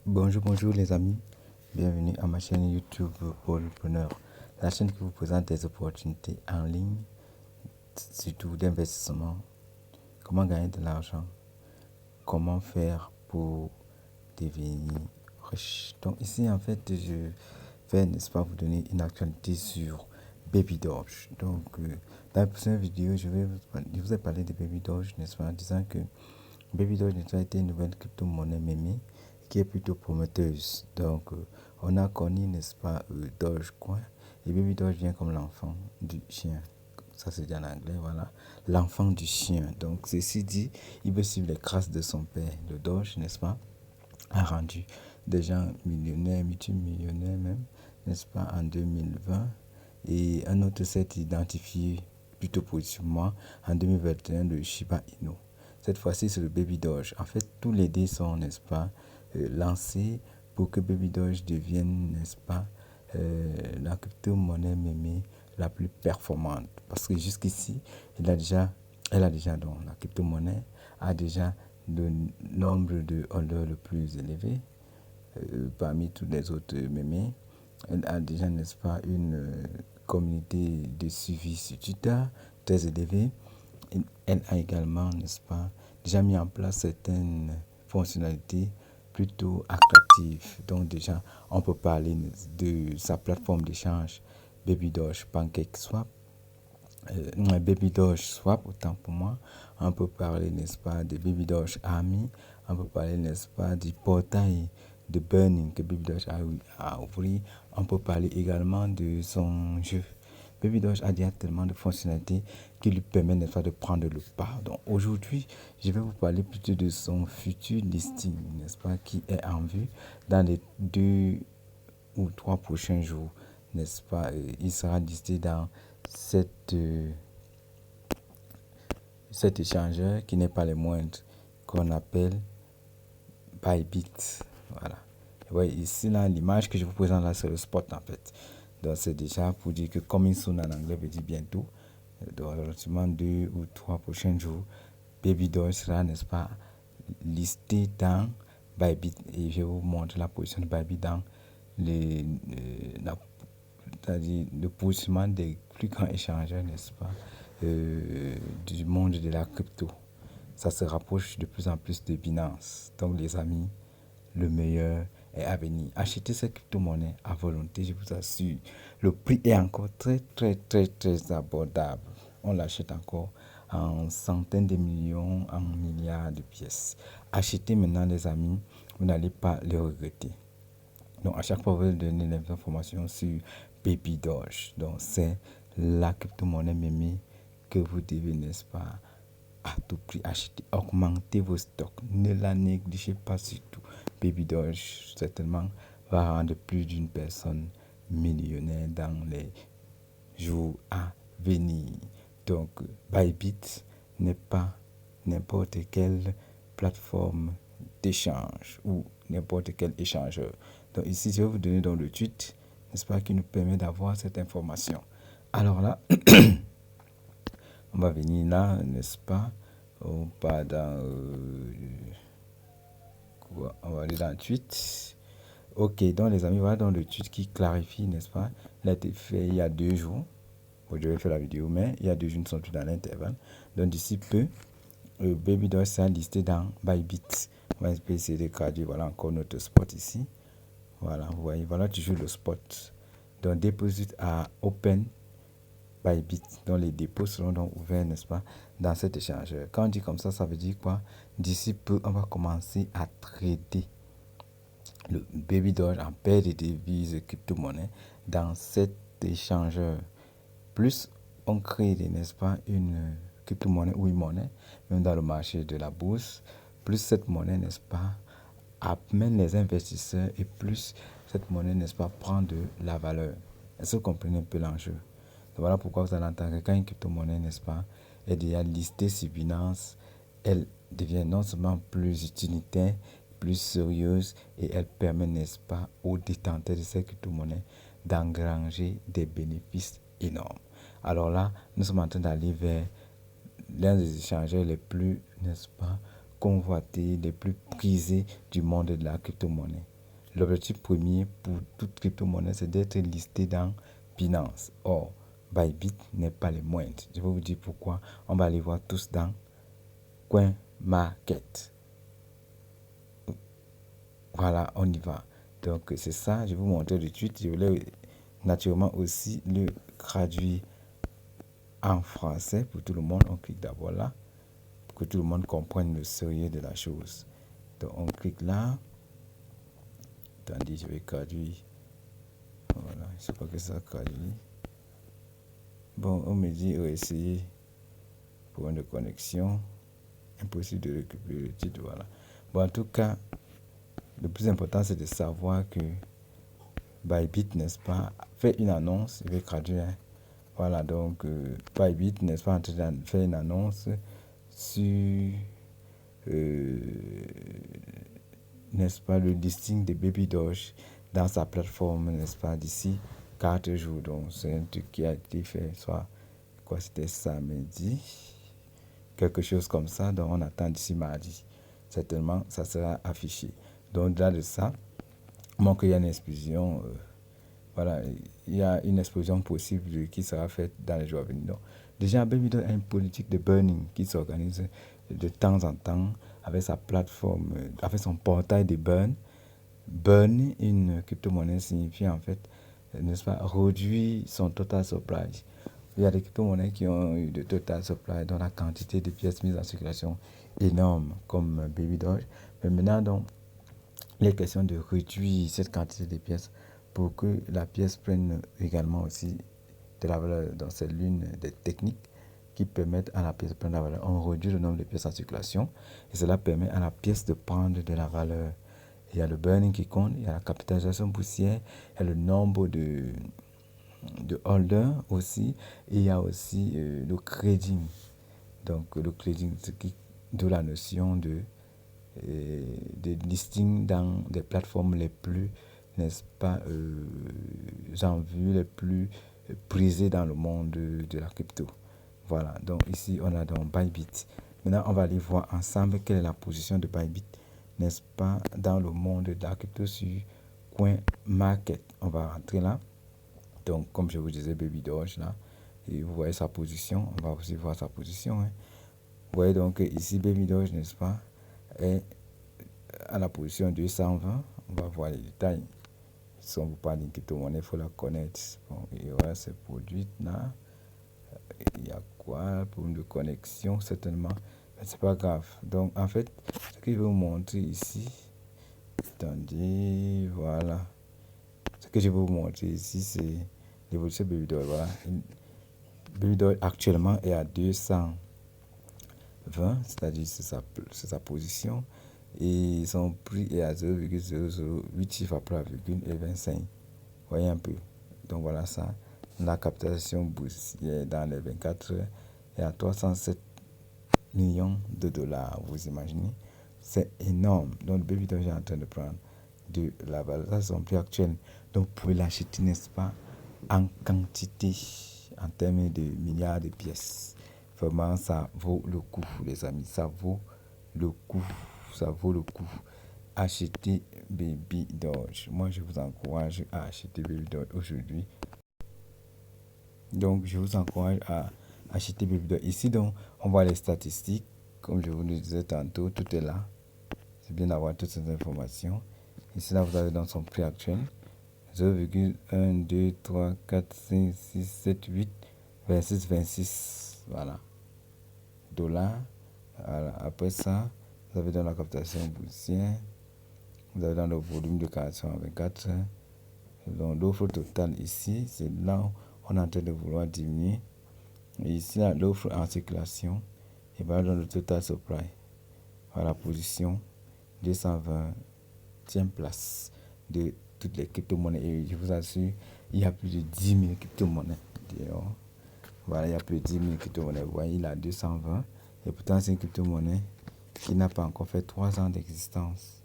Bonjour les amis, bienvenue à ma chaîne YouTube Paulpreneur, la chaîne qui vous présente des opportunités en ligne, surtout d'investissement, comment gagner de l'argent, comment faire pour devenir riche. Donc ici en fait je vais, n'est-ce pas, vous donner une actualité sur Baby Doge. Donc dans la prochaine vidéo je vous ai parlé de Baby Doge, n'est-ce pas, en disant que Baby Doge a été une nouvelle crypto-monnaie mémée qui est plutôt prometteuse. Donc, on a connu, n'est-ce pas, Dogecoin. Et Baby Doge vient comme l'enfant du chien. Ça, c'est dit en anglais, voilà. L'enfant du chien. Donc, ceci dit, il veut suivre les traces de son père. Le Doge, n'est-ce pas, a rendu des gens millionnaires, multimillionnaires même, n'est-ce pas, en 2020. Et un autre s'est identifié plutôt positivement en 2021, le Shiba Inu. Cette fois-ci, c'est le Baby Doge. En fait, tous les dés sont, n'est-ce pas, lancés pour que Baby Doge devienne, n'est-ce pas, la crypto-monnaie mémée la plus performante. Parce que jusqu'ici, donc, la crypto-monnaie a déjà le nombre de holders le plus élevé parmi tous les autres mémés. Elle a déjà, n'est-ce pas, une communauté de suivi sur Twitter très élevée. Elle a également, n'est-ce pas, déjà mis en place certaines fonctionnalités plutôt attractives. Donc déjà, on peut parler de sa plateforme d'échange Baby Doge PancakeSwap. Baby Doge Swap, autant pour moi. On peut parler, n'est-ce pas, de Baby Doge Army. On peut parler, n'est-ce pas, du portail de Burning que Baby Doge a ouvert. On peut parler également de son jeu. Baby Doge a déjà tellement de fonctionnalités qui lui permettent, n'est-ce pas, de prendre le pas. Donc aujourd'hui, je vais vous parler plutôt de son futur listing, n'est-ce pas, qui est en vue dans les 2 ou 3 prochains jours, n'est-ce pas. Il sera listé dans cet échangeur qui n'est pas le moindre, qu'on appelle Bybit. Voilà. Et ouais, ici, là, l'image que je vous présente là, c'est le spot en fait. Donc, c'est déjà pour dire que coming soon en anglais veut dire bientôt. Donc, relativement 2 ou 3 prochains jours, Baby Doge sera, n'est-ce pas, listé dans Bybit. Et je vais vous montrer la position de Bybit dans c'est-à-dire le positionnement des plus grands échangeurs, n'est-ce pas, du monde de la crypto. Ça se rapproche de plus en plus de Binance. Donc les amis, le meilleur est à venir. Achetez cette crypto-monnaie à volonté, je vous assure. Le prix est encore très abordable. On l'achète encore en centaines de millions, en milliards de pièces. Achetez maintenant les amis, vous n'allez pas le regretter. Donc à chaque fois, vous allez donner les informations sur Baby Doge. Donc c'est la crypto-monnaie mémée que vous devez, n'est-ce pas, à tout prix acheter. Augmentez vos stocks. Ne la négligez pas surtout. Baby Doge, certainement, va rendre plus d'une personne millionnaire dans les jours à venir. Donc, Bybit n'est pas n'importe quelle plateforme d'échange ou n'importe quel échangeur. Donc ici, je vais vous donner dans le tweet, n'est-ce pas, qui nous permet d'avoir cette information. Alors là, on va venir là, n'est-ce pas, on va aller dans le tweet. Ok, donc les amis, voilà dans le tweet qui clarifie, n'est-ce pas, il a été fait il y a 2 jours. Bon, je vais faire la vidéo, mais il y a 2 jours, nous sommes tous dans l'intervalle. Donc d'ici peu, Baby Doge sera listé dans Bybit. On va essayer de traduire, voilà encore notre spot ici. Voilà, vous voyez, voilà toujours le spot. Donc, deposit à Open Bybit. Donc, les dépôts seront donc ouverts, n'est-ce pas, dans cet échangeur. Quand on dit comme ça veut dire quoi? D'ici peu, on va commencer à trader le Baby Doge en paire de devises crypto-monnaie dans cet échangeur. Plus on crée, n'est-ce pas, une crypto-monnaie ou une monnaie, même dans le marché de la bourse, plus cette monnaie, n'est-ce pas, amène les investisseurs et plus cette monnaie, n'est-ce pas, prend de la valeur. Est-ce que vous comprenez un peu l'enjeu? Voilà pourquoi vous allez entendre que quand une crypto-monnaie, n'est-ce pas, est déjà listée sur Binance, elle devient non seulement plus utilitaire, plus sérieuse et elle permet, n'est-ce pas, aux détenteurs de cette crypto-monnaie d'engranger des bénéfices énormes. Alors là, nous sommes en train d'aller vers l'un des échangeurs les plus, n'est-ce pas, convoités, les plus prisés du monde de la crypto-monnaie. l'objectif premier pour toute crypto-monnaie, c'est d'être listé dans Binance. Or, Bybit n'est pas le moindre. Je vais vous dire pourquoi. On va aller voir tous dans CoinMarket. Voilà, on y va. Donc, c'est ça. Je vais vous montrer de suite. Je voulais naturellement aussi le traduire en français pour tout le monde. On clique d'abord là pour que tout le monde comprenne le sérieux de la chose. Donc, on clique là. Attendez, je vais traduire. Voilà, je sais pas que ça traduit. Bon, on me dit essayer pour une connexion. Impossible de récupérer le titre. Voilà. Bon, en tout cas, le plus important, c'est de savoir que Bybit, n'est-ce pas, fait une annonce. Je vais traduire. Hein. Voilà, donc Bybit, n'est-ce pas, en train de faire une annonce sur, n'est-ce pas, le listing de Baby Doge dans sa plateforme, n'est-ce pas, d'ici 4 jours. Donc, c'est un truc qui a été fait, soit, quoi, c'était samedi, quelque chose comme ça. Donc, on attend d'ici mardi. Certainement, ça sera affiché. Donc, là de ça, moi, qu'il y a une explosion, voilà, il y a une explosion possible qui sera faite dans les jours à venir. Donc, déjà, Babydoge a une politique de burning qui s'organise de temps en temps avec sa plateforme, avec son portail de burn. Burn, une crypto-monnaie, signifie en fait, n'est-ce pas, réduire son total supply. Il y a des crypto-monnaies qui ont eu de total supply dont la quantité de pièces mises en circulation énorme, comme Babydoge. Mais maintenant, donc, il est question de réduire cette quantité de pièces pour que la pièce prenne également aussi de la valeur. Donc, c'est l'une des techniques qui permettent à la pièce de prendre de la valeur. On réduit le nombre de pièces en circulation et cela permet à la pièce de prendre de la valeur. Il y a le burning qui compte, il y a la capitalisation boursière, il y a le nombre de holders aussi, et il y a aussi le trading. Donc, le trading, d'où la notion de listing dans des plateformes les plus, n'est-ce pas, en vue, les plus prisées dans le monde de la crypto. Voilà, donc ici on a donc Bybit. Maintenant, on va aller voir ensemble quelle est la position de Bybit, n'est-ce pas, dans le monde de la crypto sur CoinMarket. On va rentrer là. Donc, comme je vous disais, Baby Doge là, et vous voyez sa position. On va aussi voir sa position. Hein. Vous voyez donc ici, Baby Doge, n'est-ce pas, est à la position 220. On va voir les détails. Si on vous parle d'une crypto-monnaie, il faut la connaître. Bon, il y aura ces produits là. Il y a quoi? Problème de connexion, certainement. Mais c'est pas grave. Donc, en fait, ce que je vais vous montrer ici, attendez, voilà. Ce que je vais vous montrer ici, c'est l'évolution de Babydoge. Voilà. Babydoge actuellement est à 220, c'est-à-dire c'est sa position. Et son prix est à 0,008 chiffres après la virgule et 25. Voyez un peu. Donc voilà ça. La capitalisation boursière dans les 24 heures est à 307 millions de dollars. Vous imaginez? C'est énorme. Donc Babydoge est en train de prendre de la valeur. Ça, c'est son prix actuel. Donc vous pouvez l'acheter, n'est-ce pas, en quantité, en termes de milliards de pièces. Vraiment, ça vaut le coup, les amis. Ça vaut le coup. Ça vaut le coup. Achetez Babydoge. Moi, je vous encourage à acheter Babydoge aujourd'hui. Donc, je vous encourage à acheter Babydoge. Ici, donc, on voit les statistiques. Comme je vous le disais tantôt, tout est là. C'est bien d'avoir toutes ces informations. Ici, là, vous avez dans son prix actuel 0,1, 2, 3, 4, 5, 6, 7, 8, 26, 26. Voilà. Dollars. Voilà. Après ça, vous avez dans la captation boursière. Vous avez dans le volume de 424. Donc, l'offre totale ici, c'est là où on est en train de vouloir diminuer. Et ici, là, l'offre en circulation. Et voilà dans le total supply. Voilà, position 220e place de toutes les crypto-monnaies. Et je vous assure, il y a plus de 10 000 crypto-monnaies. Voilà, il y a plus de 10 000 crypto-monnaies. Vous voyez, il a 220. Et pourtant, c'est une crypto-monnaie qui n'a pas encore fait 3 ans d'existence.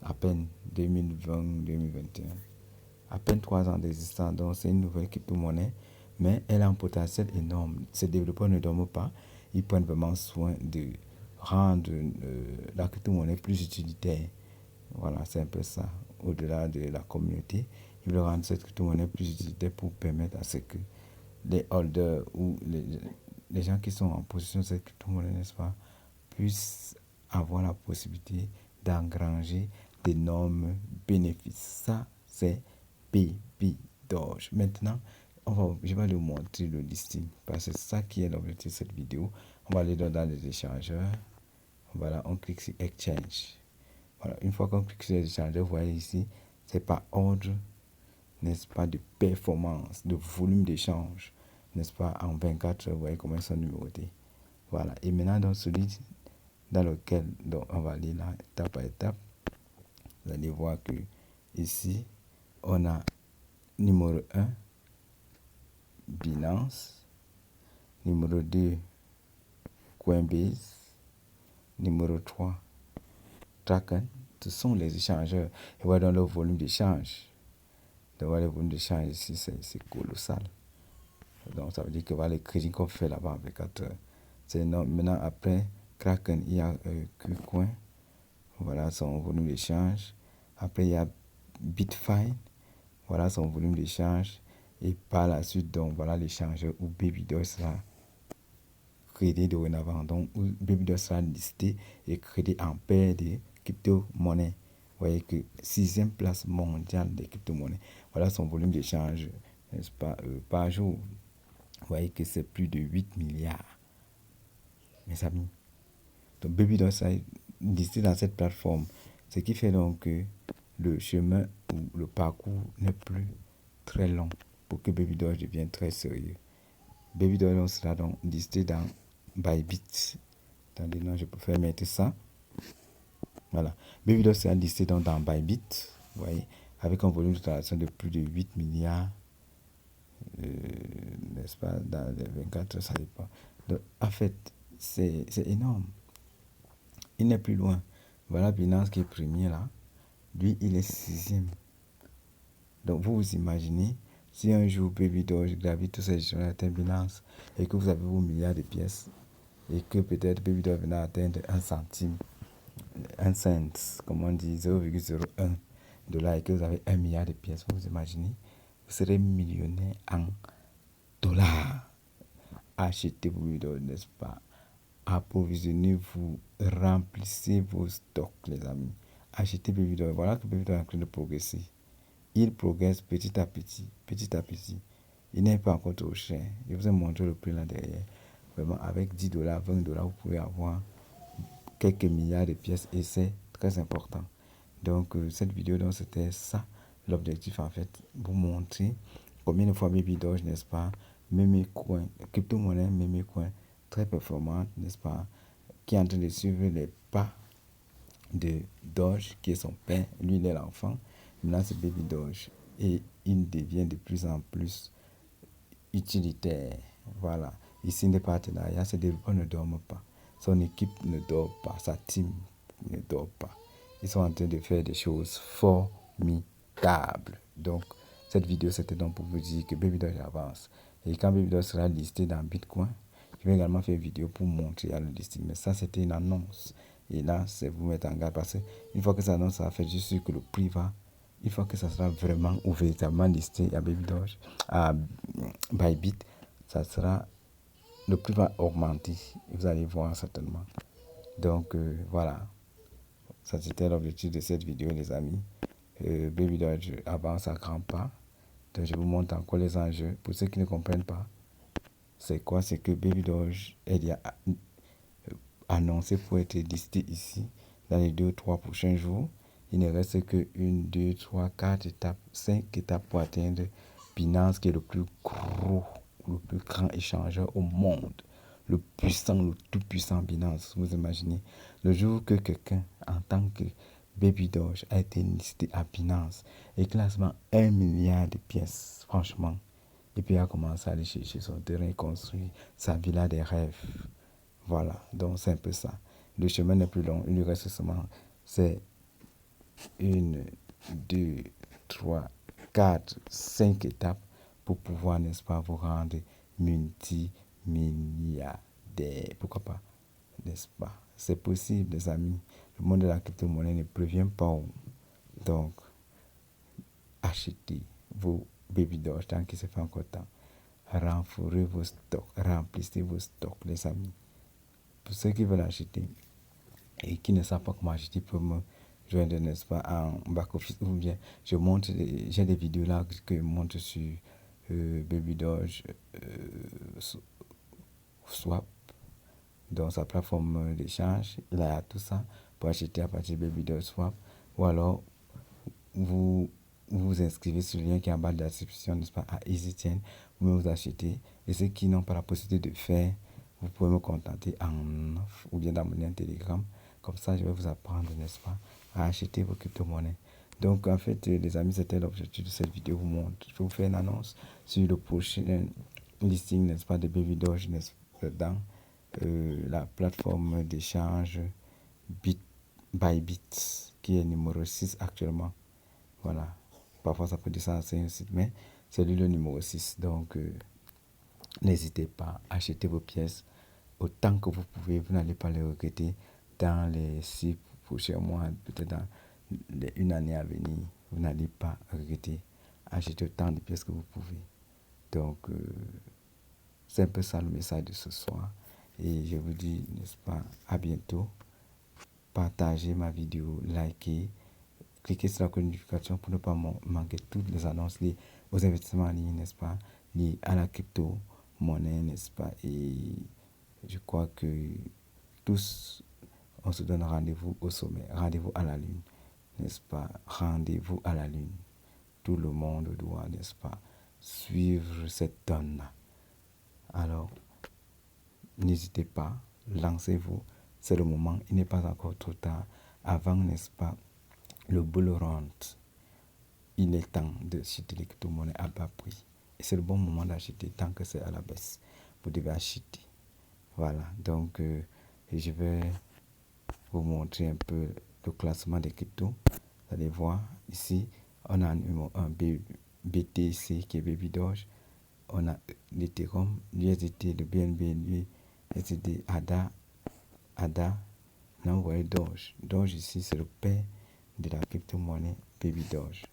À peine 2020-2021. À peine 3 ans d'existence. Donc, c'est une nouvelle crypto-monnaie. Mais elle a un potentiel énorme. Ces développeurs ne dorment pas. Ils prennent vraiment soin de rendre la crypto-monnaie plus utilitaire. Voilà, c'est un peu ça. au-delà de la communauté. Ils veulent rendre cette crypto-monnaie plus utilitaire pour permettre à ce que les holders ou les gens qui sont en possession de cette crypto-monnaie, n'est-ce pas, puissent avoir la possibilité d'engranger d'énormes bénéfices. Ça, c'est Baby Doge. Maintenant, je vais vous montrer le listing parce que c'est ça qui est l'objectif de cette vidéo. On va aller dans les échangeurs. Voilà, on clique sur Exchange. Voilà, une fois qu'on clique sur les échangeurs, vous voyez ici, c'est par ordre, n'est-ce pas, de performance, de volume d'échange, n'est-ce pas, en 24 heures, vous voyez comment ils sont numérotés. Voilà, et maintenant dans celui dans lequel donc, on va aller là, étape par étape, vous allez voir que ici, on a numéro 1, Binance, numéro 2, Coinbase, numéro 3, Kraken. Ce sont les échangeurs. Et voilà dans le volume d'échange. Donc, le volume d'échange ici, c'est colossal. Donc, ça veut dire que voilà, les crédits qu'on fait là-bas en 24 heures, c'est énorme. Maintenant, après Kraken, il y a KuCoin. Voilà son volume d'échange. Après, il y a Bitfine. Voilà son volume d'échange. Et par la suite, donc, voilà l'échangeur où Babydoge sera crédit dorénavant. Donc, où Babydoge sera listé et crédit en paire de crypto-monnaies. Vous voyez que 6e place mondiale des crypto-monnaies. Voilà son volume d'échange, n'est-ce pas, par jour. Vous voyez que c'est plus de 8 milliards, mes amis. Donc, Babydoge sera listé dans cette plateforme. Ce qui fait donc que le chemin ou le parcours n'est plus très long pour que Babydoge devienne très sérieux. Babydoge sera donc listé dans Bybit. Attendez, non, je préfère mettre ça. Voilà. Babydoge sera listé donc dans Bybit, vous voyez, avec un volume de transaction de plus de 8 milliards, n'est-ce pas, dans les 24 heures, ça dépend. Donc, en fait, c'est énorme. Il n'est plus loin. Voilà Binance qui est premier là. Lui, il est 6e. Donc, vous vous imaginez, si un jour Babydoge gravite tous ces gens atteint Binance et que vous avez vos milliards de pièces et que peut-être Babydoge venait atteindre 1 centime, 1 cent, comme on dit, 0,01 $ et que vous avez 1 milliard de pièces, vous imaginez, vous serez millionnaire en dollars. Achetez Babydoge, n'est-ce pas? Approvisionnez-vous, remplissez vos stocks, les amis. Achetez Babydoge. Voilà que Babydoge est en train de progresser. Il progresse petit à petit, petit à petit. Il n'est pas encore trop cher. Je vous ai montré le prix là derrière. Vraiment, avec 10 $, 20 $, vous pouvez avoir quelques milliards de pièces et c'est très important. Donc, cette vidéo, donc, c'était ça, l'objectif en fait, vous montrer combien de fois Babydoge, n'est-ce pas, Memecoin, crypto-monnaie Memecoin, très performante, n'est-ce pas, qui est en train de suivre les pas de Doge, qui est son père, lui il est l'enfant, maintenant c'est Babydoge, et il devient de plus en plus utilitaire. Voilà, ici des partenariats, ces développeurs ne dorment pas, son équipe ne dort pas, sa team ne dort pas, ils sont en train de faire des choses formidables. Donc cette vidéo c'était donc pour vous dire que Babydoge avance, et quand Babydoge sera listé dans Bitcoin, je vais également faire une vidéo pour montrer le listing, mais ça c'était une annonce. Et là, c'est vous mettre en garde parce qu'une fois que ça annonce, ça fait juste sûr que le prix va, une fois que ça sera vraiment ou véritablement listé à Babydoge, à Bybit, ça sera, le prix va augmenter. Vous allez voir certainement. Donc voilà, ça c'était l'objectif de cette vidéo, les amis. Babydoge avance à grands pas. Donc je vous montre encore les enjeux. Pour ceux qui ne comprennent pas, c'est quoi? C'est que Babydoge est annoncé pour être listé ici dans les 2-3 prochains jours. Il ne reste que 1, 2, 3, 4 étapes, 5 étapes pour atteindre Binance, qui est le plus gros, le plus grand échangeur au monde. Le puissant, le tout puissant Binance. Vous imaginez, le jour que quelqu'un, en tant que Babydoge, a été listé à Binance et classement 1 milliard de pièces, franchement, et puis il a commencé à aller chercher son terrain, construit sa villa des rêves. Voilà, donc c'est un peu ça. Le chemin n'est plus long, il lui reste seulement, c'est 1, 2, 3, 4, 5 étapes pour pouvoir, n'est-ce pas, vous rendre multimilliardaire. Pourquoi pas, n'est-ce pas? C'est possible, les amis. Le monde de la crypto-monnaie ne prévient pas. Donc, achetez vos Baby Doge tant que c'est pas encore temps. Renforcez vos stocks, remplissez vos stocks, les amis. Pour ceux qui veulent acheter et qui ne savent pas comment acheter, peuvent me joindre, n'est-ce pas, en back-office ou bien j'ai des vidéos là que je montre sur Baby Doge Swap, dans sa plateforme d'échange. Il y a tout ça pour acheter à partir de Baby Doge Swap. Ou alors, vous vous inscrivez sur le lien qui est en bas de la description, n'est-ce pas, à EasyChain, vous vous achetez. Et ceux qui n'ont pas la possibilité de faire, vous pouvez me contacter en off ou bien dans mon lien Telegram. Comme ça, je vais vous apprendre, n'est-ce pas, à acheter vos crypto-monnaies. Donc, en fait, les amis, c'était l'objectif de cette vidéo. Je vous fais une annonce sur le prochain listing, n'est-ce pas, de Baby Doge, n'est-ce pas, dans la plateforme d'échange Bybit, qui est numéro 6 actuellement. Voilà. Parfois, ça peut descendre à 5 sites, mais c'est lui le numéro 6. Donc, n'hésitez pas à acheter vos pièces autant que vous pouvez. Vous n'allez pas les regretter dans les 6 prochains mois, peut-être dans une année à venir. Vous n'allez pas regretter. Achetez autant de pièces que vous pouvez. Donc, c'est un peu ça le message de ce soir. Et je vous dis, n'est-ce pas, à bientôt. Partagez ma vidéo, likez, cliquez sur la cloche de notification pour ne pas manquer toutes les annonces liées aux investissements en ligne, n'est-ce pas, liés à la crypto-monnaie, n'est-ce pas. Et je crois que tous, on se donne rendez-vous au sommet, rendez-vous à la lune, n'est-ce pas, rendez-vous à la lune. Tout le monde doit, n'est-ce pas, suivre cette donne-là. Alors, n'hésitez pas, lancez-vous, c'est le moment, il n'est pas encore trop tard. Avant, n'est-ce pas, le bull run, il est temps d'acheter les crypto-monnaies à bas prix. Et c'est le bon moment d'acheter tant que c'est à la baisse. Vous devez acheter. Voilà, donc je vais vous montrer un peu le classement des cryptos. Vous allez voir, ici, on a un BTC qui est Baby Doge. On a l'Ethereum, l'USDT, le BNB, l'USDT, ADA. Là, vous voyez Doge. Doge ici, c'est le père de la crypto-monnaie Baby Doge.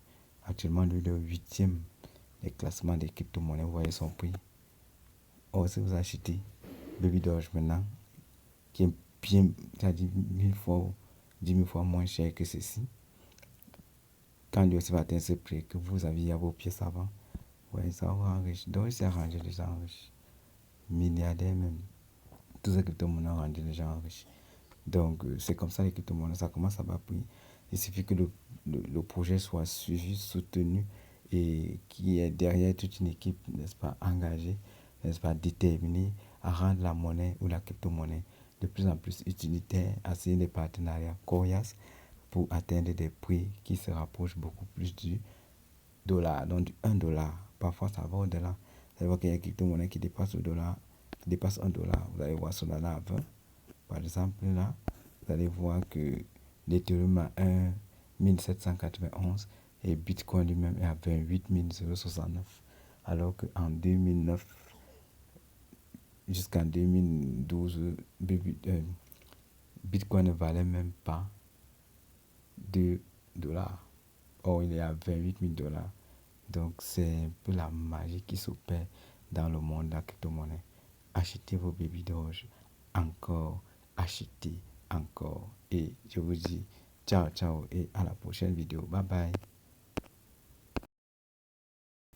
Actuellement, lui, le 8e des classements des crypto-monnaies. Vous voyez son prix. Or, si vous achetez Baby Doge maintenant, qui est bien, c'est-à-dire 10 000 fois moins cher que ceci, quand lui aussi va atteindre ce prix que vous aviez à vos pièces avant, vous voyez, ça va vous enrichir. Donc, c'est arrangé les gens riches. Milliardaires même. Tous ces crypto-monnaies ont rendu les gens riches. Donc, c'est comme ça les crypto-monnaies, ça commence à bas prix. Il suffit que le projet soit suivi, soutenu et qu'il y ait derrière toute une équipe, n'est-ce pas, engagée, n'est-ce pas, déterminée à rendre la monnaie ou la crypto-monnaie de plus en plus utilitaire, à signer des partenariats coriaces pour atteindre des prix qui se rapprochent beaucoup plus du dollar, donc du 1 dollar. Parfois, ça va au-delà. Vous allez voir qu'il y a une crypto-monnaie qui dépasse le dollar, qui dépasse 1 dollar. Vous allez voir Solana à 20. Par exemple, là, vous allez voir que l'Ethereum a 1 1791 et Bitcoin lui-même est à 28 069. Alors qu'en 2009 jusqu'en 2012, Bitcoin ne valait même pas 2 dollars. Or, il est à 28 000 dollars. Donc, c'est un peu la magie qui s'opère dans le monde de la crypto-monnaie. Achetez vos Baby Doge encore, achetez encore. Et je vous dis ciao, ciao et à la prochaine vidéo. Bye bye.